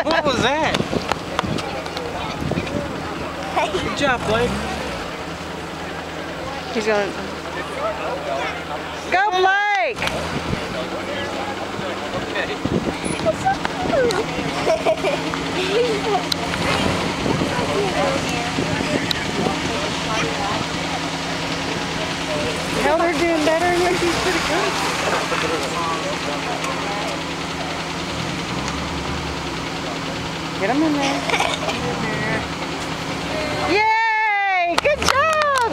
What was that? Good job, Blake. He's gonna go, Blake. Hell, they're doing better than you. She's pretty good. Get them in there. Yay! Good job!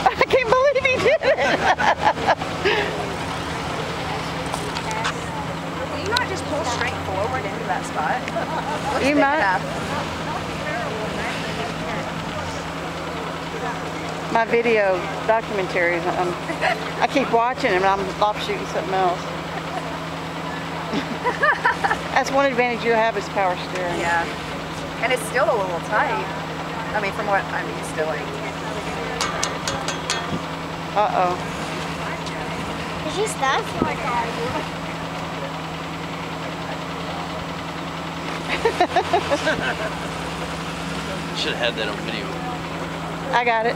I can't believe he did it! Will you not just pull straight forward into that spot? You might. My video documentaries, I keep watching them and I'm off shooting something else. That's one advantage you have is power steering. Yeah. And it's still a little tight. I mean, from what I'm used to, like. Uh-oh. Is she stuck? Should have had that on video. I got it.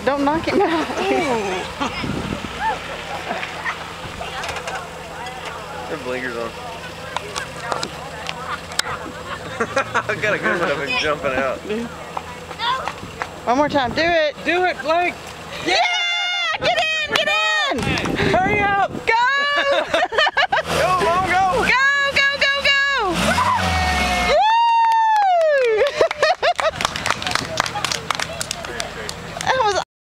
Don't knock him out. Her blinkers on. I got a good one of him jumping out. One more time. Do it. Do it, Blake! Yeah! Get in! Get in! Hurry up! Go!